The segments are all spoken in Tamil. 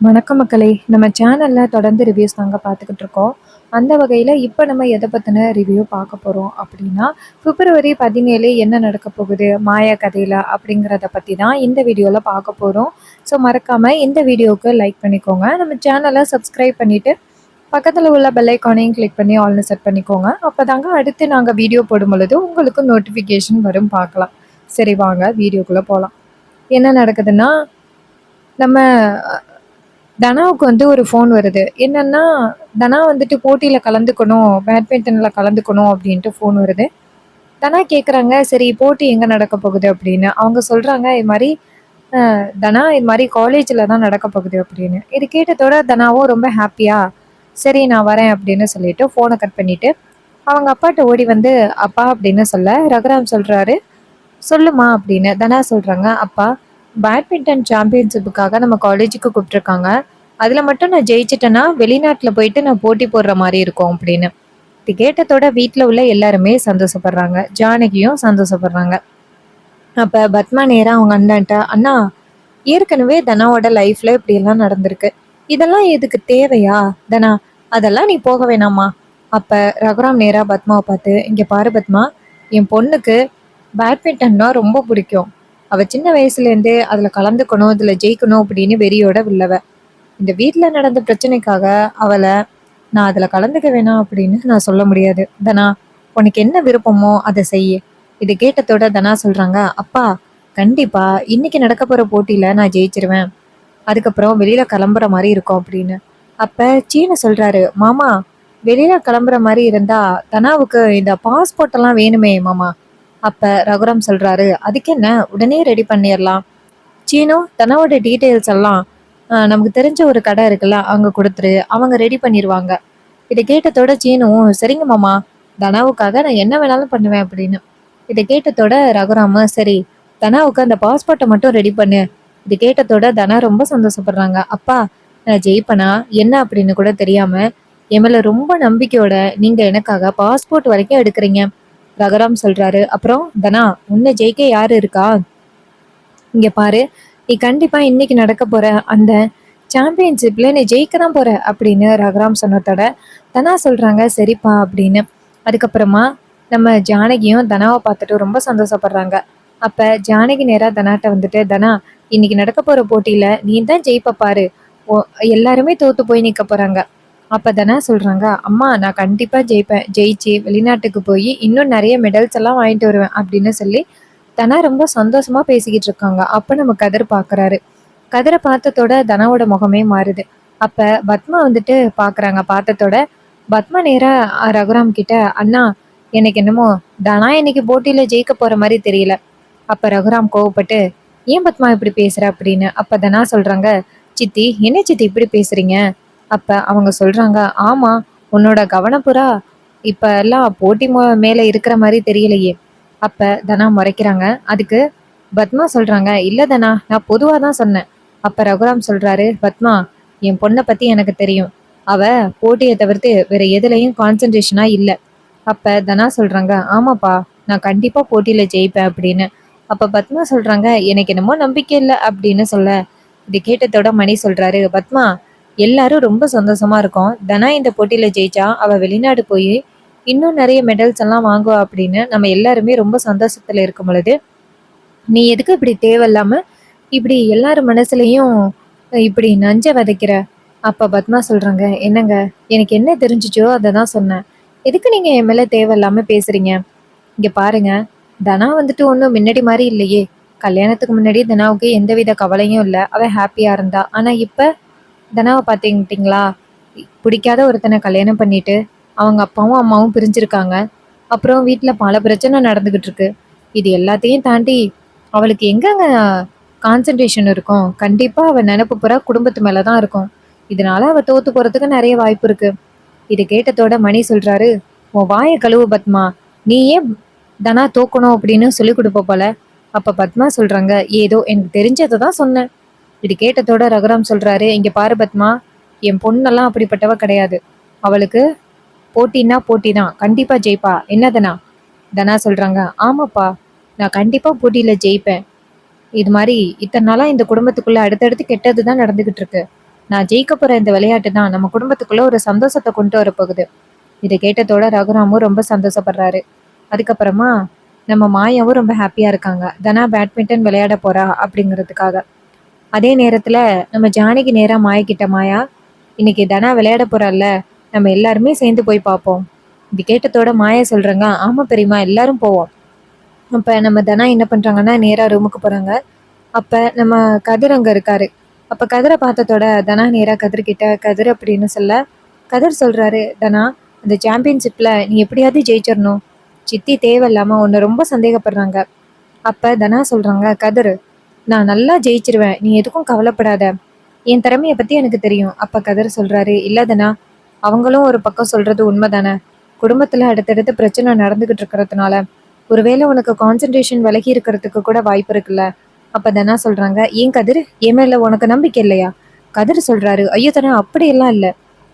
வணக்கம் மக்களே! நம்ம சேனல்ல தொடர்ந்து ரிவ்யூஸ் தாங்க பார்த்துக்கிட்டு இருக்கோம். அந்த வகையில இப்ப நம்ம எத பத்தின ரிவ்யூ பார்க்க போறோம் அப்படின்னா, பிப்ரவரி 17 என்ன நடக்க போகுது மாயா கதையில அப்படிங்கிறத பத்தி தான் இந்த வீடியோல பார்க்க போறோம். ஸோ மறக்காம இந்த வீடியோவுக்கு லைக் பண்ணிக்கோங்க. நம்ம சேனல சப்ஸ்கிரைப் பண்ணிட்டு, பக்கத்துல உள்ள பெல் ஐகானையும் கிளிக் பண்ணி ஆல்னு செட் பண்ணிக்கோங்க. அப்பதாங்க அடுத்து நாங்க வீடியோ போடும்பொழுது உங்களுக்கு நோட்டிஃபிகேஷன் வரும் பார்க்கலாம். சரி வாங்க வீடியோக்குள்ள போலாம். என்ன நடக்குதுன்னா, நம்ம தனாவுக்கு வந்து ஒரு ஃபோன் வருது. என்னன்னா, தனா வந்துட்டு போட்டியில கலந்துக்கணும், பேட்மிண்டன்ல கலந்துக்கணும் அப்படின்ட்டு ஃபோன் வருது. தனா கேட்குறாங்க, "சரி போட்டி எங்க நடக்க போகுது?" அப்படின்னு. அவங்க சொல்றாங்க, இது மாரி "தனா இது மாரி காலேஜ்ல தான் நடக்க போகுது" அப்படின்னு. இது கேட்டதோட தனாவும் ரொம்ப ஹாப்பியா, "சரி நான் வரேன்" அப்படின்னு சொல்லிட்டு ஃபோன கட் பண்ணிட்டு, அவங்க அப்பாட்ட ஓடி வந்து, "அப்பா" அப்படின்னு சொல்ல, ரகுராம் சொல்றாரு, "சொல்லுமா" அப்படின்னு. தனா சொல்றாங்க, "அப்பா, பேட்மிண்டன் சாம்பியன்ஷிப்புக்காக நம்ம காலேஜுக்கு கூப்பிட்டுருக்காங்க. அதுல மட்டும் நான் ஜெயிச்சுட்டேன்னா, வெளிநாட்டுல போயிட்டு நான் போட்டி போடுற மாரி இருக்கும்" அப்படின்னு. இது கேட்டதோட வீட்ல உள்ள எல்லாருமே சந்தோஷப்படுறாங்க. ஜானகியும் சந்தோஷப்படுறாங்க. அப்ப பத்மா நேரா அவங்க அண்ணன்ட்ட, "அண்ணா, ஏற்கனவே தனாவோட லைஃப்ல இப்படியெல்லாம் நடந்திருக்கு. இதெல்லாம் இதுக்கு தேவையா? தனா, அதெல்லாம் நீ போக வேணாம்மா." அப்ப ரகுராம் நேரா பத்மாவ பார்த்து, "இங்க பாரு பத்மா, என் பொண்ணுக்கு பேட்மிண்டன்னா ரொம்ப பிடிக்கும். அவ சின்ன வயசுலேருந்தே அதுல கலந்துக்கணும், இதுல ஜெயிக்கணும் அப்படின்னு வெறியோட உள்ளவ. இந்த வீட்ல நடந்த பிரச்சனைக்காக அவள நான் அதுல கலந்துக்க வேணாம் அப்படின்னு நான் சொல்ல முடியாது. தனா, உனக்கு என்ன விருப்பமோ அதை செய்யு." இது கேட்டதோட தனா சொல்றாங்க, "அப்பா, கண்டிப்பா இன்னைக்கு நடக்க போற போட்டியில நான் ஜெயிச்சிருவேன். அதுக்கப்புறம் வெளியில கிளம்புற மாதிரி இருக்கும்" அப்படின்னு. அப்ப சீனு சொல்றாரு, "மாமா, வெளியில கிளம்புற மாதிரி இருந்தா தனாவுக்கு இந்த பாஸ்போர்ட் எல்லாம் வேணுமே மாமா." அப்ப ரகுராம் சொல்றாரு, "அதுக்கு என்ன, உடனே ரெடி பண்ணிடலாம். சீனு, தனாவோட டீட்டெயில்ஸ் எல்லாம் நமக்கு தெரிஞ்ச ஒரு கடை இருக்குல்ல, அங்க குடுத்துரு. அவங்க ரெடி பண்ணிருவாங்க." இத கேட்டதோட சீனுவும், "சரிங்க மாமா, தனாவுக்காக நான் என்ன வேணாலும் பண்ணுவேன்" அப்படின்னு. இத கேட்டதோட ரகுராம, "சரி, தனாவுக்கு அந்த பாஸ்போர்ட்ட மட்டும் ரெடி பண்ணு." இது கேட்டதோட தனா ரொம்ப சந்தோஷப்படுறாங்க. "அப்பா, நான் ஜெயிப்பனா என்ன அப்படின்னு கூட தெரியாம என் மேல ரொம்ப நம்பிக்கையோட நீங்க எனக்காக பாஸ்போர்ட் வரைக்கும் எடுக்குறீங்க." ரகுராம் சொல்றாரு, "அப்புறம் தனா, உன்னை ஜெயிக்க யாரு இருக்கா? இங்க பாரு, நீ கண்டிப்பா இன்னைக்கு நடக்க போற அந்த சாம்பியன்ஷிப்ல நீ ஜெயிக்க தான் போற" அப்படின்னு ரகுராம் சொன்னதோட தனா சொல்றாங்க, "சரிப்பா" அப்படின்னு. அதுக்கப்புறமா நம்ம ஜானகியும் தனாவை பார்த்துட்டு ரொம்ப சந்தோஷப்படுறாங்க. அப்ப ஜானகி நேரா தனாட்ட வந்துட்டு, "தனா, இன்னைக்கு நடக்க போற போட்டியில நீ தான் ஜெயிப்ப பாரு. ஓ, எல்லாருமே தோத்து போய் நிக்க போறாங்க." அப்ப தனா சொல்றாங்க, "அம்மா, நான் கண்டிப்பா ஜெயிப்பேன். ஜெயிச்சு வெளிநாட்டுக்கு போய் இன்னும் நிறைய மெடல்ஸ் எல்லாம் வாங்கிட்டு வருவேன்" அப்படின்னு சொல்லி தனா ரொம்ப சந்தோஷமா பேசிக்கிட்டு இருக்காங்க. அப்ப நம்ம கதிர் பாக்குறாரு. கதிரை பார்த்ததோட தனாவோட முகமே மாறுது. அப்ப பத்மா வந்துட்டு பாக்குறாங்க. பார்த்ததோட பத்மா நேரா ரகுராம் கிட்ட, "அண்ணா, எனக்கு என்னமோ தனா இன்னைக்கு போட்டியில ஜெயிக்க போற மாதிரி தெரியல." அப்ப ரகுராம் கோவப்பட்டு, "ஏன் பத்மா இப்படி பேசுற?" அப்படின்னு. அப்ப தனா சொல்றாங்க, "சித்தி, என்ன சித்தி இப்படி பேசுறீங்க?" அப்ப அவங்க சொல்றாங்க, "ஆமா, உன்னோட கவனப்புறா இப்ப எல்லாம் போட்டி மேல இருக்கிற மாதிரி தெரியலையே." அப்ப தனா முறைக்கிறாங்க. அதுக்கு பத்மா சொல்றாங்க, "இல்ல தனா, நான் பொதுவா தான் சொன்னேன்." அப்ப ரகுராம் சொல்றாரு, "பத்மா, என் பொண்ண பத்தி எனக்கு தெரியும். அவ போட்டியை தவிர்த்து வேற எதுலயும் கான்சென்ட்ரேஷனா இல்ல." அப்ப தனா சொல்றாங்க, "ஆமாப்பா, நான் கண்டிப்பா போட்டியில ஜெயிப்பேன்" அப்படின்னு. அப்ப பத்மா சொல்றாங்க, "எனக்கு என்னமோ நம்பிக்கை இல்ல" அப்படின்னு சொல்ல, இது கேட்டதோட மணி சொல்றாரு, "பத்மா, எல்லாரும் ரொம்ப சந்தோஷமா இருக்கோம். தனா இந்த போட்டியில ஜெயிச்சா அவ வெளிநாடு போய் இன்னும் நிறைய மெடல்ஸ் எல்லாம் வாங்குவா அப்படின்னு நம்ம எல்லாருமே ரொம்ப சந்தோஷத்துல இருக்கும் பொழுது, நீ எதுக்கு இப்படி தேவையில்லாம இப்படி எல்லார் மனசுலயும் இப்படி நஞ்ச விதைக்கிற?" அப்ப பத்மா சொல்றாங்க, "என்னங்க, எனக்கு என்ன தெரிஞ்சுச்சோ அதை தான் சொன்னேன். எதுக்கு நீங்க என் மேல தேவையில்லாம பேசுறீங்க? இங்க பாருங்க, தனா வந்துட்டு ஒன்றும் முன்னாடி மாதிரி இல்லையே. கல்யாணத்துக்கு முன்னாடி தனாவுக்கு எந்தவித கவலையும் இல்லை, அவ ஹாப்பியா இருந்தா. ஆனா இப்ப தனாவை பார்த்தீங்கிட்டீங்களா, பிடிக்காத ஒருத்தனை கல்யாணம் பண்ணிட்டு அவங்க அப்பாவும் அம்மாவும் பிரிஞ்சிருக்காங்க. அப்புறம் வீட்ல பல பிரச்சனை நடந்துகிட்டு இருக்கு. இது எல்லாத்தையும் தாண்டி அவளுக்கு எங்கங்க கான்சென்ட்ரேஷன் இருக்கும்? கண்டிப்பா அவ நினைப்பு பூரா குடும்பத்து மேல தான் இருக்கும். இதனால அவ தோத்து போறதுக்கு நிறைய வாய்ப்பு இருக்கு." இது கேட்டதோட மணி சொல்றாரு, "உன் வாய கழுவு பத்மா. நீ ஏன் தனா தோக்கணும் அப்படின்னு சொல்லி கொடுப்ப போல." அப்ப பத்மா சொல்றாங்க, "ஏதோ எனக்கு தெரிஞ்சதை தான் சொன்னேன்." இது கேட்டதோட ரகுராம் சொல்றாரு, "இங்க பாரு பத்மா, என் பொண்ணெல்லாம் அப்படிப்பட்டவ கிடையாது. அவளுக்கு போட்டின்னா போட்டி தான். கண்டிப்பா ஜெயிப்பா. என்ன தனா?" தனா சொல்றாங்க, "ஆமாப்பா, நான் கண்டிப்பா போட்டியில ஜெயிப்பேன். இது மாதிரி இத்தனை நாளா இந்த குடும்பத்துக்குள்ள அடுத்தடுத்து கெட்டது தான் நடந்துகிட்டு இருக்கு. நான் ஜெயிக்க போற இந்த விளையாட்டு தான் நம்ம குடும்பத்துக்குள்ள ஒரு சந்தோஷத்தை கொண்டு வரப்போகுது. இதை கேட்டதோட ரகுராமும் ரொம்ப சந்தோஷப்படுறாரு. அதுக்கப்புறமா நம்ம மாயாவும் ரொம்ப ஹாப்பியா இருக்காங்க. தனா பேட்மிண்டன் விளையாட போறா அப்படிங்கிறதுக்காக. அதே நேரத்துல நம்ம ஜானகி நேரா மாயா கிட்ட, மாயா இன்னைக்கு தனா விளையாட போறாள்ல, நம்ம எல்லாருமே சேர்ந்து போய் பார்ப்போம். இது கேட்டதோட மாயா சொல்றாங்க, ஆமா பெரியம்மா, எல்லாரும் போவோம். அப்ப நம்ம தனா என்ன பண்றாங்கன்னா நேரா ரூமுக்கு போறாங்க. அப்ப நம்ம கதிர் அங்க இருக்காரு. அப்ப கதிரை பார்த்ததோட தனா நேரா கதிர் கிட்ட, கதிர் அப்படின்னு சொல்ல, கதிர் சொல்றாரு, தனா இந்த சாம்பியன்ஷிப்ல நீ எப்படியாவது ஜெயிச்சிடணும். சித்தி தேவையில்லாம உன்னை ரொம்ப சந்தேகப்படுறாங்க. அப்ப தனா சொல்றாங்க, கதிர் நான் நல்லா ஜெயிச்சிருவேன், நீ எதுக்கும் கவலைப்படாத, என் திறமைய பத்தி எனக்கு தெரியும். அப்ப கதிர் சொல்றாரு, இல்ல தனா, அவங்களும் ஒரு பக்கம் சொல்றது உண்மைதானே. குடும்பத்துல அடுத்தடுத்து பிரச்சனை நடந்துகிட்டு இருக்கிறதுனால ஒருவேளை உனக்கு கான்சென்ட்ரேஷன் விலகி இருக்கிறதுக்கு கூட வாய்ப்பு இருக்குல்ல. அப்ப தனா சொல்றாங்க, ஏன் கதிர், என் மேல உனக்கு நம்பிக்கை இல்லையா? கதிர் சொல்றாரு, ஐயோ தனா, அப்படியெல்லாம் இல்ல,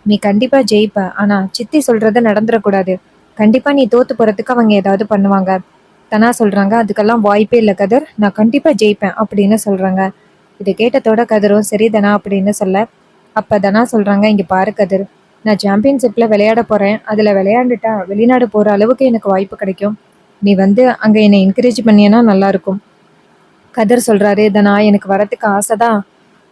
நீ கண்டிப்பா ஜெயிப்ப. ஆனா சித்தி சொல்றத நடந்துடக்கூடாது. கண்டிப்பா நீ தோத்து போறதுக்கு அவங்க ஏதாவது பண்ணுவாங்க. தனா சொல்றாங்க, அதுக்கெல்லாம் வாய்ப்பே இல்லை கதிர், நான் கண்டிப்பா ஜெயிப்பேன் அப்படின்னு சொல்றாங்க. இதை கேட்டதோட கதிரும் சரி தனா அப்படின்னு சொல்ல, அப்ப தனா சொல்றாங்க, இங்க பாரு கதிர், நான் சாம்பியன்ஷிப்ல விளையாட போறேன். அதுல விளையாண்டுட்டா வெளிநாடு போற அளவுக்கு எனக்கு வாய்ப்பு கிடைக்கும். நீ வந்து அங்க என்னை என்கரேஜ் பண்ணியனா நல்லா இருக்கும். கதிர் சொல்றாரு, தனா எனக்கு வரத்துக்கு ஆசைதான்.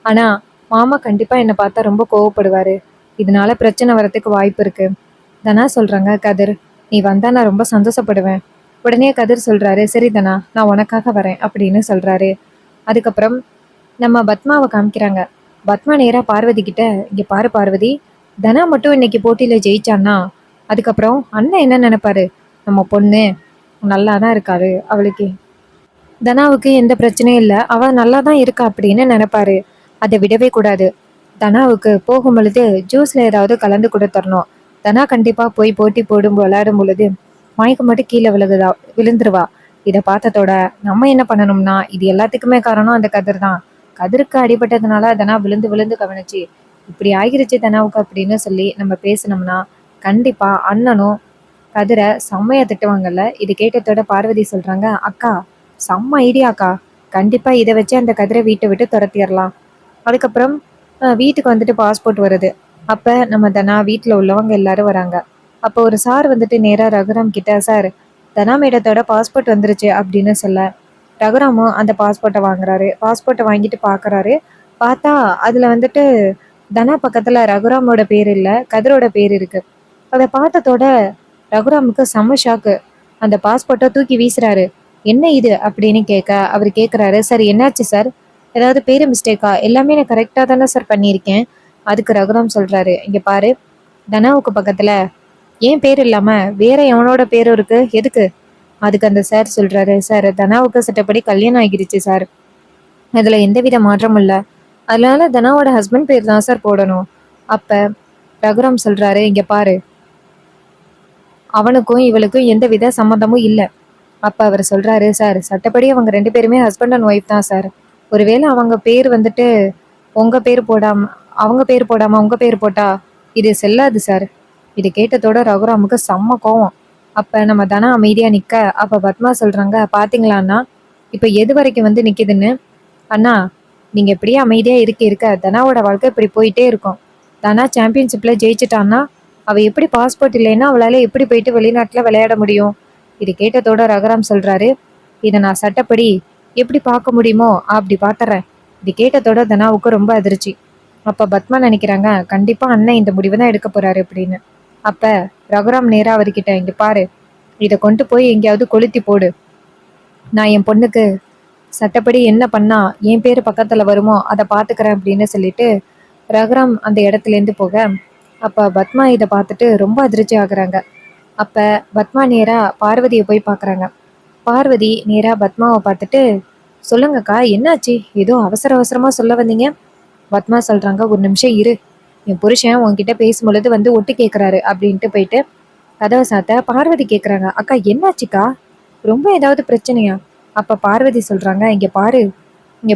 ஆனா மாமா கண்டிப்பா என்னை பார்த்தா ரொம்ப கோவப்படுவாரு. இதனால பிரச்சனை வரத்துக்கு வாய்ப்பு இருக்கு. தனா சொல்றாங்க, கதிர் நீ வந்தா நான் ரொம்ப சந்தோஷப்படுவேன். உடனே கதிர் சொல்றாரு, சரி தனா, நான் உனக்காக வரேன் அப்படின்னு சொல்றாரு. அதுக்கப்புறம் நம்ம பத்மாவை காமிக்கிறாங்க. பத்மா நேரா பார்வதி கிட்ட, இங்க பாரு பார்வதி, தனா மட்டும் இன்னைக்கு போட்டியில ஜெயிச்சான்னா அதுக்கப்புறம் அண்ணன் என்ன நினைப்பாரு? நம்ம பொண்ணு நல்லா தான் இருக்காரு, அவளுக்கு தனாவுக்கு எந்த பிரச்சனையும் இல்லை, அவ நல்லா தான் இருக்கா அப்படின்னு நினைப்பாரு. அதை விடவே கூடாது. தனாவுக்கு போகும் பொழுது ஜூஸ்ல ஏதாவது கலந்து கொடுத்துடணும். தனா கண்டிப்பா போய் போட்டி போடும் விளையாடும் பொழுது மயக்கம் மட்டும் கீழே விழுந்துருவா. இதை பார்த்ததோட நம்ம என்ன பண்ணணும்னா, இது எல்லாத்துக்குமே காரணம் அந்த கதிர் தான். கதிருக்கு அடிபட்டதுனால தனா விழுந்து விழுந்து கவனிச்சு இப்படி ஆகிருச்சு தனாவுக்கு அப்படின்னு சொல்லி நம்ம பேசினோம்னா கண்டிப்பா அண்ணனும் கதிரை செம்மையா திட்டுவாங்கல்ல. இது கேட்டதோட பார்வதி சொல்றாங்க, அக்கா செம்ம ஐடியாக்கா, கண்டிப்பா இதை வச்சு அந்த கதிரை வீட்டை விட்டு துரத்திடலாம். அதுக்கப்புறம் வீட்டுக்கு வந்துட்டு பாஸ்போர்ட் வருது. அப்ப நம்ம தனா வீட்டுல உள்ளவங்க எல்லாரும் வராங்க. அப்போ ஒரு சார் வந்துட்டு நேரா ரகுராம் கிட்ட, சார் தனா மேடத்தோட பாஸ்போர்ட் வந்துருச்சு அப்படின்னு சொல்ல, ரகுராமும் அந்த பாஸ்போர்ட்டை வாங்குறாரு. பாஸ்போர்ட்டை வாங்கிட்டு பாக்குறாரு. பார்த்தா அதுல வந்துட்டு தனா பக்கத்துல ரகுராமோட பேர் இல்ல, கதிரோட பேர் இருக்கு. அதை பார்த்ததோட ரகுராமுக்கு செம்ம ஷாக்கு. அந்த பாஸ்போர்ட்டை தூக்கி வீசுறாரு. என்ன இது அப்படின்னு கேட்க, அவர் கேட்குறாரு, சார் என்னாச்சு சார், ஏதாவது பேரு மிஸ்டேக்கா, எல்லாமே நான் கரெக்டாக தானே சார் பண்ணியிருக்கேன். அதுக்கு ரகுராம் சொல்றாரு, இங்க பாரு, தனாவுக்கு பக்கத்துல ஏன் பேர் இல்லாம வேற எவனோட பேரும் இருக்கு, எதுக்கு? அதுக்கு அந்த சார் சொல்றாரு, சார் தனாவுக்கு சட்டப்படி கல்யாணம் ஆகிருச்சு சார், அதுல எந்தவித மாற்றமும் இல்லை, அதனால தனாவோட ஹஸ்பண்ட் பேர் தான் சார் போடணும். அப்ப ரகுராம் சொல்றாரு, இங்க பாரு, அவனுக்கும் இவளுக்கும் எந்தவித சம்மந்தமும் இல்லை. அப்ப அவர் சொல்றாரு, சார் சட்டப்படி அவங்க 2 பேருமே ஹஸ்பண்ட் அண்ட் ஒய்ஃப் தான் சார். ஒருவேளை அவங்க பேர் வந்துட்டு உங்க பேர் போடாம அவங்க பேர் போடாம உங்க பேர் போட்டா இது செல்லாது சார். இது கேட்டதோட ரகுராமுக்கு செம்ம கோவம். அப்ப நம்ம தனா அமைதியா நிக்க, அப்ப பத்மா சொல்றாங்க, பாத்தீங்களா அண்ணா, இப்ப எது வரைக்கும் வந்து நிக்குதுன்னு. அண்ணா நீங்க இப்படியே அமைதியா இருக்க இருக்க தனாவோட வாழ்க்கை இப்படி போயிட்டே இருக்கும். தனா சாம்பியன்ஷிப்ல ஜெயிச்சுட்டான்னா அவ எப்படி பாஸ்போர்ட் இல்லைன்னா அவளால எப்படி போயிட்டு வெளிநாட்டுல விளையாட முடியும்? இது கேட்டதோட ரகுராம் சொல்றாரு, இதை நான் சட்டப்படி எப்படி பார்க்க முடியுமோ அப்படி பாத்துறேன். இது கேட்டதோட தனாவுக்கு ரொம்ப அதிர்ச்சி. அப்ப பத்மா நினைக்கிறாங்க, கண்டிப்பா அண்ணன் இந்த முடிவை தான் எடுக்க போறாரு அப்படின்னு. அப்ப ரகுராம் நேரா அவர்கிட்ட, இங்க பாரு, இதை கொண்டு போய் எங்கேயாவது கொளுத்தி போடு, நான் என் பொண்ணுக்கு சட்டப்படி என்ன பண்ணா என் பேரு பக்கத்துல வருமோ அதை பாத்துக்கிறேன் அப்படின்னு சொல்லிட்டு ரகுராம் அந்த இடத்துல இருந்து போக, அப்ப பத்மா இதை பார்த்துட்டு ரொம்ப அதிர்ச்சி ஆகுறாங்க. அப்ப பத்மா நேரா பார்வதியை போய் பாக்குறாங்க. பார்வதி நேரா பத்மாவை பார்த்துட்டு, சொல்லுங்கக்கா என்னாச்சு, ஏதோ அவசர அவசரமா சொல்ல வந்தீங்க. பத்மா சொல்றாங்க, ஒரு நிமிஷம் இரு, என் புருஷன் உன்கிட்ட பேசும் பொழுது வந்து ஒட்டு கேட்குறாரு அப்படின்ட்டு போயிட்டு கதவை சாத்த பார்வதி கேட்குறாங்க, அக்கா என்னாச்சுக்கா, ரொம்ப ஏதாவது பிரச்சனையா? அப்ப பார்வதி சொல்றாங்க, இங்க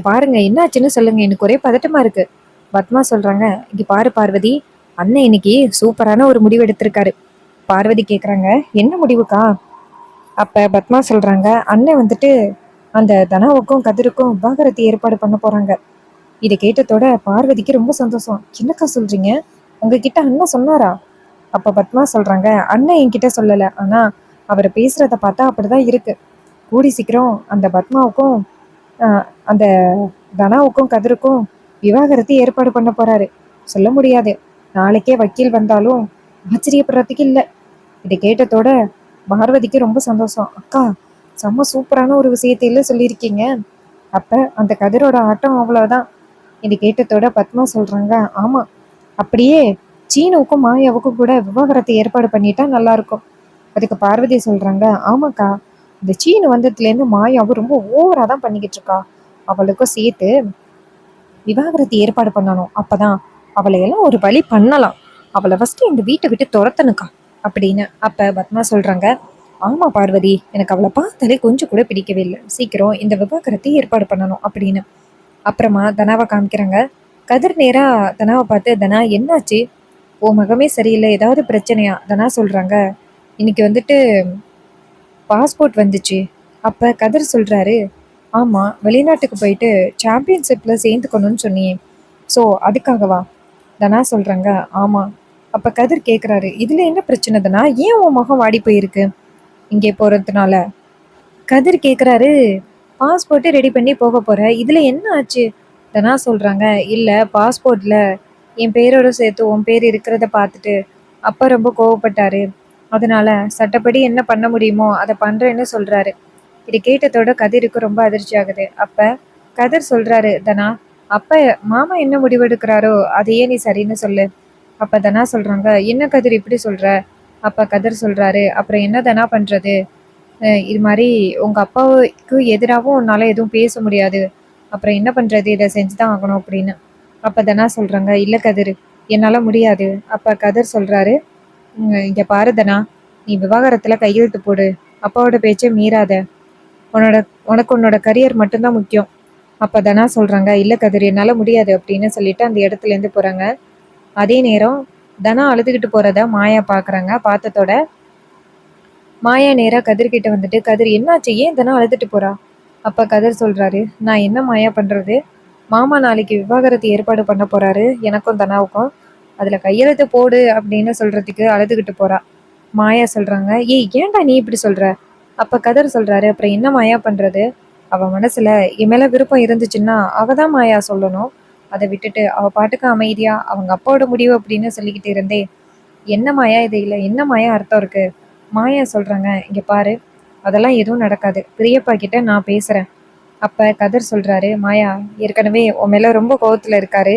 பாருங்க என்னாச்சுன்னு சொல்லுங்க, எனக்கு ஒரே பதட்டமா இருக்கு. பத்மா சொல்றாங்க, இங்க பாரு பார்வதி, அண்ணன் இன்னைக்கு சூப்பரான ஒரு முடிவு எடுத்திருக்காரு. பார்வதி கேக்குறாங்க, என்ன முடிவுக்கா? அப்ப பத்மா சொல்றாங்க, அண்ணன் வந்துட்டு அந்த தனாவுக்கும் கதிருக்கும் விவாகரத்து ஏற்பாடு பண்ண போறாங்க. இதை கேட்டதோட பார்வதிக்கு ரொம்ப சந்தோஷம். என்னக்கா சொல்றீங்க? உங்ககிட்ட அண்ணன் சொன்னாரா? அப்ப பத்மா சொல்றாங்க, அண்ணன் என்கிட்ட சொல்லல. ஆனா அவர் பேசுறத பார்த்தா அப்படிதான் இருக்கு. கூடி சீக்கிரம் அந்த பத்மாவுக்கும் அந்த தனாவுக்கும் கதிருக்கும் விவாகரத்து ஏற்பாடு பண்ண போறாரு. சொல்ல முடியாது. நாளைக்கே வக்கீல் வந்தாலும் ஆச்சரியப்படுறதுக்கு இல்லை. இதை கேட்டதோட பார்வதிக்கு ரொம்ப சந்தோஷம். அக்கா, செம்ம சூப்பரான ஒரு விஷயத்தையில சொல்லியிருக்கீங்க. அப்ப அந்த கதிரோட ஆட்டம் அவ்வளவுதான். இதை கேட்டதோட பத்மா சொல்றாங்க, ஆமா, அப்படியே சீனுவுக்கும் மாயாவுக்கும் கூட விவாகரத்தை ஏற்பாடு பண்ணிட்டா நல்லா இருக்கும். அதுக்கு பார்வதி சொல்றாங்க, ஆமாக்கா, இந்த சீனு வந்ததுலேருந்து மாயாவும் ரொம்ப ஓவரா தான் பண்ணிக்கிட்டு இருக்கா. அவளுக்கும் சேர்த்து விவாகரத்து ஏற்பாடு பண்ணணும். அப்பதான் அவளை எல்லாம் ஒரு வழி பண்ணலாம். அவளை ஃபர்ஸ்ட் இந்த வீட்டை விட்டு துரத்தனுக்கா அப்படின்னு. அப்ப பத்மா சொல்றாங்க, ஆமா பார்வதி, எனக்கு அவளை பார்த்தாலே கொஞ்சம் கூட பிடிக்கவே இல்லை. சீக்கிரம் இந்த விவாகரத்தை ஏற்பாடு பண்ணணும் அப்படின்னு. அப்புறமா தனாவை காமிக்கிறாங்க. கதிர் நேரா தனாவை பார்த்து, தனா என்னாச்சு? உன் மகமே சரியில்லை, ஏதாவது பிரச்சனையா? தனா சொல்றாங்க, இன்னைக்கு வந்துட்டு பாஸ்போர்ட் வந்துச்சு. அப்ப கதிர் சொல்றாரு, ஆமா, வெளிநாட்டுக்கு போயிட்டு சாம்பியன்ஷிப்ல சேர்ந்துக்கணும்னு சொன்னியே, ஸோ அதுக்காகவா? தனா சொல்றாங்க, ஆமா. அப்ப கதிர் கேக்குறாரு, இதுல என்ன பிரச்சனை தனா? ஏன் உன் முகம் வாடி போயிருக்கு இங்கே போறதுனால? கதிர் கேக்குறாரு, பாஸ்போர்ட்டு ரெடி பண்ணி போக போற, இதுல என்ன ஆச்சு? தனா சொல்றாங்க, இல்ல, பாஸ்போர்ட்ல என் பேரோட சேர்த்து உன் பேர் இருக்கிறத பார்த்துட்டு அப்பா ரொம்ப கோவப்பட்டாரு. அதனால சட்டப்படி என்ன பண்ண முடியுமோ அதை பண்றேன்னு சொல்றாரு. இது கேட்டதோட கதிருக்கு ரொம்ப அதிர்ச்சி ஆகுது. அப்ப கதிர் சொல்றாரு, தனா, அப்ப மாமா என்ன முடிவெடுக்கிறாரோ அதையே நீ சரின்னு சொல்லு. அப்ப தனா சொல்றாங்க, என்ன கதிர் இப்படி சொல்ற? அப்ப கதிர் சொல்றாரு, அப்புறம் என்ன தனா பண்றது? இது மாதிரி உங்க அப்பாவுக்கு எதிராகவும் உன்னால எதுவும் பேச முடியாது. அப்புறம் என்ன பண்றது? இதை செஞ்சுதான் ஆகணும் அப்படின்னு. அப்ப தனா சொல்றாங்க, இல்ல கதிர், என்னால முடியாது. அப்ப கதிர் சொல்றாரு, இங்க பாரு தனா, நீ விவாகரத்துல கையெழுத்து போடு. அப்பாவோட பேச்சை மீறாத. உன்னோட உனக்கு உன்னோட கரியர் மட்டும்தான் முக்கியம். அப்ப தனா சொல்றாங்க, இல்ல கதிர், என்னால முடியாது அப்படின்னு சொல்லிட்டு அந்த இடத்துல இருந்து போறாங்க. அதே நேரம் தனா அழுதுகிட்டு போறத மாயா பாக்குறாங்க. பார்த்ததோட மாயா நேரா கதிர்கிட்ட வந்துட்டு, கதிர் என்னாச்சு, ஏன் தனா அழுதுட்டு போறா? அப்ப கதிர் சொல்றாரு, நான் என்ன மாயா பண்றது? மாமா நாளைக்கு விவாகரத்து ஏற்பாடு பண்ண போறாரு எனக்கும் தனாவுக்கும். அதுல கையெழுத்து போடு அப்படின்னு சொல்றதுக்கு அழுதுகிட்டு போறா. மாயா சொல்றாங்க, ஏய் ஏன்டா நீ இப்படி சொல்ற? அப்ப கதிர் சொல்றாரு, அப்புறம் என்ன மாயா பண்றது? அவ மனசுல என் மேல விருப்பம் இருந்துச்சுன்னா அவதான் மாயா சொல்லணும். அதை விட்டுட்டு அவ பாட்டுக்கு அமைதியா அவங்க அப்பாவோட முடிவு அப்படின்னு சொல்லிக்கிட்டு இருந்தே, என்ன மாயா இது? இல்ல என்ன மாயா அர்த்தம் இருக்கு? மாயா சொல்றாங்க, இங்க பாரு, அதெல்லாம் எதுவும் நடக்காது. பிரியப்பா கிட்ட நான் பேசுறேன். அப்ப கதிர் சொல்றாரு, மாயா ஏற்கனவே உன் மேல ரொம்ப கோவத்துல இருக்காரு.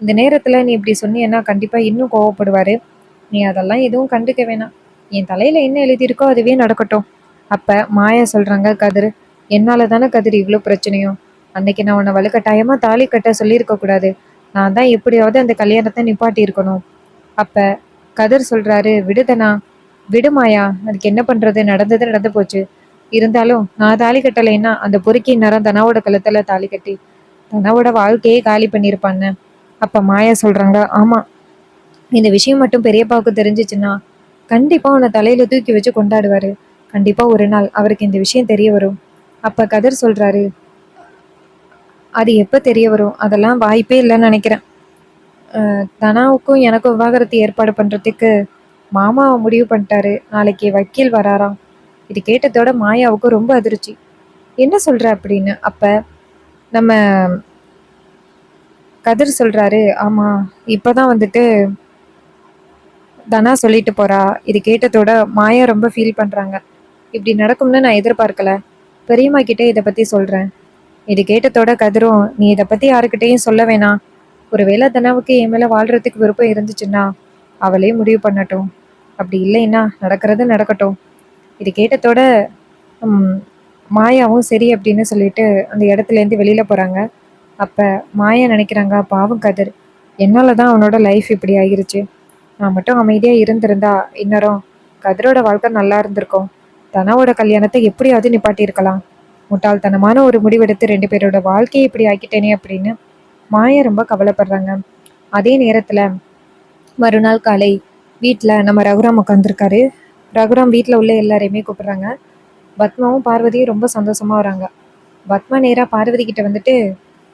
இந்த நேரத்துல நீ இப்படி சொன்னீன்னா கண்டிப்பா இன்னும் கோவப்படுவாரு. நீ அதெல்லாம் எதுவும் கண்டுக்க வேணாம். என் தலையில என்ன எழுதியிருக்கோ அதுவே நடக்கட்டும். அப்ப மாயா சொல்றாங்க, கதிர், என்னால தானே கதிர் இவ்வளோ பிரச்சனையும். அன்னைக்கு நான் உன்னை வலுக்கட்டாயமா தாலி கட்ட சொல்லியிருக்க கூடாது. நான் தான் எப்படியாவது அந்த கல்யாணத்தை நிப்பாட்டி இருக்கணும். அப்ப கதிர் சொல்றாரு, விடுதனா, விடு மாயா, அதுக்கு என்ன பண்றது? நடந்தது நடந்து போச்சு. இருந்தாலும் நான் தாலி கட்டலைன்னா அந்த பொறுக்கி நேரம் தனாவோட கழுத்துல தாலி கட்டி தனாவோட வாழ்க்கையே காலி பண்ணியிருப்பான்னு. அப்ப மாயா சொல்றாங்க, ஆமா, இந்த விஷயம் மட்டும் பெரியப்பாவுக்கு தெரிஞ்சிச்சுன்னா கண்டிப்பா உன்னை தலையில தூக்கி வச்சு கொண்டாடுவாரு. கண்டிப்பா ஒரு நாள் அவருக்கு இந்த விஷயம் தெரிய வரும். அப்ப கதிர் சொல்றாரு, அது எப்ப தெரிய வரும்? அதெல்லாம் வாய்ப்பே இல்லைன்னு நினைக்கிறேன். தனாவுக்கும் எனக்கும் விவாகரத்து ஏற்பாடு பண்றதுக்கு மாமா முடிவு பண்ணிட்டாரு. நாளைக்கு வக்கீல் வராராம். இது கேட்டதோட மாயாவுக்கு ரொம்ப அதிர்ச்சி. என்ன சொல்ற அப்படின்னு. அப்ப நம்ம கதிர் சொல்றாரு, ஆமா, இப்பதான் வந்துட்டு தனா சொல்லிட்டு போறா. இது கேட்டதோட மாயா ரொம்ப ஃபீல் பண்றாங்க. இப்படி நடக்கும்னு நான் எதிர்பார்க்கல. பெரியம்மா கிட்டே இதை பத்தி சொல்றேன். இது கேட்டதோட கதிரும், நீ இதை பத்தி யாருக்கிட்டையும் சொல்ல வேணாம். ஒருவேளை தனாவுக்கு என் மேல வாழ்றதுக்கு விருப்பம் இருந்துச்சுன்னா அவளே முடிவு பண்ணட்டும். அப்படி இல்லைன்னா நடக்கிறது நடக்கட்டும். இது கேட்டதோட ம், மாயாவும் சரி அப்படின்னு சொல்லிட்டு அந்த இடத்துல இருந்து வெளியில போறாங்க. அப்ப மாயா நினைக்கிறாங்க, பாவம் கதிர், என்னாலதான் அவனோட லைஃப் இப்படி ஆகிருச்சு. நான் மட்டும் அமைதியா இருந்திருந்தா இன்னரும் கதிரோட வாழ்க்கை நல்லா இருந்திருக்கும். தனாவோட கல்யாணத்தை எப்படியாவது நிப்பாட்டி இருக்கலாம். முட்டாள்தனமான ஒரு முடிவெடுத்து 2 பேரோட வாழ்க்கையை இப்படி ஆக்கிட்டேனே அப்படின்னு மாயா ரொம்ப கவலைப்படுறாங்க. அதே நேரத்துல மறுநாள் காலை வீட்டுல நம்ம ரகுராம் உட்காந்துருக்காரு. ரகுராம் வீட்டுல உள்ள எல்லாரையுமே கூப்பிடுறாங்க. பத்மாவும் பார்வதியும் ரொம்ப சந்தோஷமா வராங்க. பத்மா நேரா பார்வதி கிட்ட வந்துட்டு,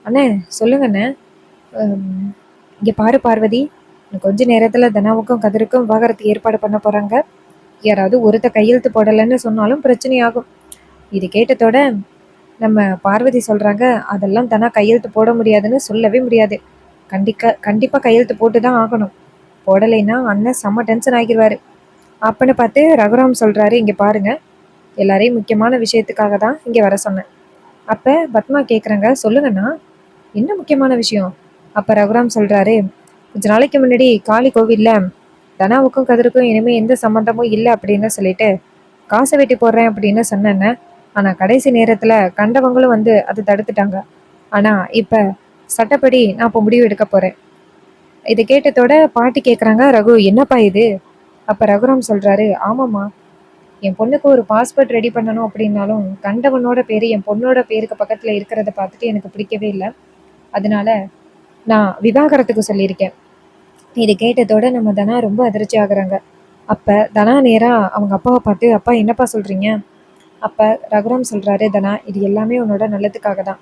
அண்ணே சொல்லுங்க அண்ணே, இங்கே பாரு பார்வதி, இன்னும் கொஞ்ச நேரத்தில் தனாவுக்கும் கதிருக்கும் விவாகரத்து ஏற்பாடு பண்ண போகிறாங்க. யாராவது ஒருத்த கையெழுத்து போடலைன்னு சொன்னாலும் பிரச்சனையாகும். இது கேட்டதோட நம்ம பார்வதி சொல்கிறாங்க, அதெல்லாம் தனா கையெழுத்து போட முடியாதுன்னு சொல்லவே முடியாது. கண்டிப்பாக கையெழுத்து போட்டு தான் ஆகணும். போடலைன்னா அண்ணன் செம்ம டென்ஷன் ஆகிடுவார். அப்பன்னு பார்த்து ரகுராம் சொல்கிறாரு, இங்கே பாருங்க, எல்லாரையும் முக்கியமான விஷயத்துக்காக தான் இங்கே வர சொன்னேன். அப்போ பத்மா கேட்குறாங்க, சொல்லுங்கண்ணா, என்ன முக்கியமான விஷயம்? அப்போ ரகுராம் சொல்கிறாரு, கொஞ்ச நாளைக்கு முன்னாடி காளி கோவிலில் தனாவுக்கும் கதிருக்கும் இனிமேல் எந்த சம்மந்தமும் இல்லை அப்படின்னு சொல்லிட்டு காசை வெட்டி போடுறேன் அப்படின்னு சொன்னேன்னு. ஆனால் கடைசி நேரத்தில் கண்டவங்களும் வந்து அதை தடுத்துட்டாங்க. ஆனால் இப்போ சட்டப்படி நான் இப்போ முடிவு எடுக்க போகிறேன். இதை கேட்டதோட பாட்டி கேட்குறாங்க, ரகு என்னப்பா இது? அப்போ ரகுராம் சொல்கிறாரு, ஆமாம்மா, என் பொண்ணுக்கு ஒரு பாஸ்போர்ட் ரெடி பண்ணணும் அப்படின்னாலும் கண்டவனோட பேர் என் பொண்ணோட பேருக்கு பக்கத்தில் இருக்கிறத பார்த்துட்டு எனக்கு பிடிக்கவே இல்லை. அதனால நான் விவாகரத்துக்கு சொல்லியிருக்கேன். இது கேட்டதோட நம்ம தனா ரொம்ப அதிர்ச்சி ஆகுறாங்க. அப்போ தனா நேராக அவங்க அப்பாவை பார்த்து, அப்பா என்னப்பா சொல்கிறீங்க? அப்போ ரகுராம் சொல்கிறாரு, தனா, இது எல்லாமே உன்னோட நல்லதுக்காக தான்.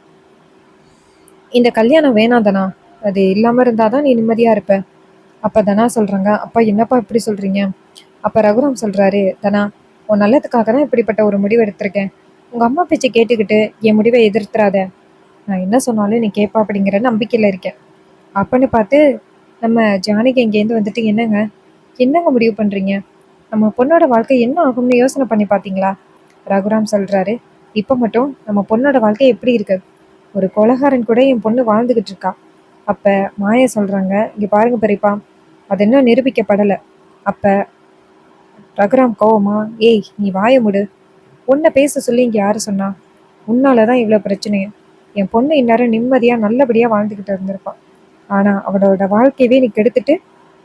இந்த கல்யாணம் வேணாம் தனா, அது இல்லாமல் இருந்தால் தான் நீ நிம்மதியாக இருப்ப. அப்போ தனா சொல்கிறாங்க, அப்பா என்னப்பா இப்படி சொல்கிறீங்க? அப்போ ரகுராம் சொல்கிறாரு, தனா, உன் நல்லதுக்காக தான் இப்படிப்பட்ட ஒரு முடிவு எடுத்திருக்கேன். உங்கள் அம்மா பேச்சு கேட்டுக்கிட்டு என் முடிவை எதிர்த்துறாத. நான் என்ன சொன்னாலும் நீ கேட்பா அப்படிங்கிற நம்பிக்கையில் இருக்கேன். அப்பன்னு பார்த்து நம்ம ஜானகி இங்கேருந்து வந்துட்டு, என்னங்க என்னங்க முடிவு பண்ணுறீங்க? நம்ம பொண்ணோட வாழ்க்கை என்ன ஆகும்னு யோசனை பண்ணி பார்த்தீங்களா? ரகுராம் சொல்கிறாரு, இப்போ மட்டும் நம்ம பொண்ணோட வாழ்க்கை எப்படி இருக்கு? ஒரு கொலகாரன் கூட என் பொண்ணு வாழ்ந்துக்கிட்டு இருக்கா. அப்போ மாயா சொல்கிறாங்க, இங்கே பாருங்க பெரியப்பா, அது இன்னும் நிரூபிக்கப்படலை. அப்போ ரகுராம் கோவமா, ஏய் நீ வாய முடு, உன்னை பேச சொல்லி இங்கே யாரு சொன்னா? உன்னால தான் இவ்வளோ பிரச்சனையும். என் பொண்ணு இந்நேரம் நிம்மதியாக நல்லபடியாக வாழ்ந்துக்கிட்டு இருந்திருப்பான். ஆனால் அவளோட வாழ்க்கையவே நீ கெடுத்துட்டு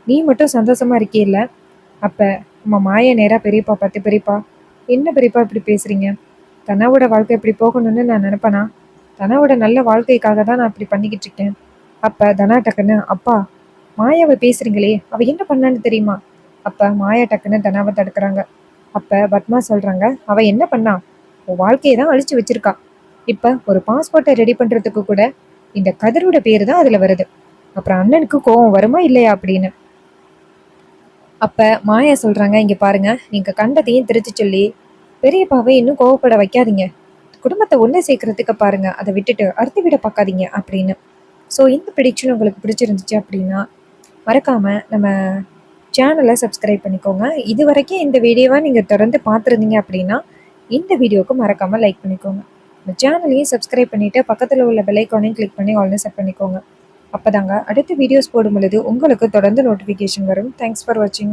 நீ மட்டும் சந்தோஷமா இருக்கியில்ல. அப்போ நம்ம மாய நேராக பெரியப்பா பார்த்து, பெரியப்பா என்ன பெரியப்பா இப்படி பேசுகிறீங்க? தனாவோட வாழ்க்கை இப்படி போகணும்னு நான் நினப்பேனா? தனாவோட நல்ல வாழ்க்கைக்காக தான் நான் இப்படி பண்ணிக்கிட்டு இருக்கேன். அப்போ தனா டக்குன்னு, அப்பா மாயாவை பேசுகிறீங்களே, அவள் என்ன பண்ணான்னு தெரியுமா? அப்போ மாயா டக்குன்னு தனாவை தடுக்கிறாங்க. அப்போ பத்மா சொல்கிறாங்க, அவள் என்ன பண்ணா? உன் வாழ்க்கையை தான் அழிச்சு வச்சிருக்கா. இப்போ ஒரு பாஸ்போர்ட்டை ரெடி பண்ணுறதுக்கு கூட இந்த கதிரோட பேர் தான் அதில் வருது. அப்புறம் அண்ணனுக்கு கோவம் வருமா இல்லையா அப்படின்னு. அப்போ மாயா சொல்கிறாங்க, இங்கே பாருங்க, நீங்கள் கண்டதையும் திருச்சி சொல்லி பெரியப்பாவை இன்னும் கோவப்பட வைக்காதீங்க. குடும்பத்தை ஒன்று சேர்க்கறதுக்கு பாருங்க, அதை விட்டுட்டு அடுத்த விட பார்க்காதீங்க அப்படின்னு. ஸோ இந்த ப்ரெடிக்ஷன் உங்களுக்கு பிடிச்சிருந்துச்சு அப்படின்னா மறக்காமல் நம்ம சேனலை சப்ஸ்கிரைப் பண்ணிக்கோங்க. இது வரைக்கும் இந்த வீடியோவை நீங்கள் தொடர்ந்து பார்த்துருந்தீங்க அப்படின்னா இந்த வீடியோவுக்கு மறக்காமல் லைக் பண்ணிக்கோங்க. இந்த சேனலையும் சப்ஸ்கிரைப் பண்ணிவிட்டு பக்கத்தில் உள்ள பெல் ஐக்கானையும் கிளிக் பண்ணி ஆல்னு செட் பண்ணிக்கோங்க. அப்போ தாங்க அடுத்த வீடியோஸ் போடும் பொழுது உங்களுக்கு தொடர்ந்து நோட்டிஃபிகேஷன் வரும். தேங்க்ஸ் ஃபார் வாட்சிங்.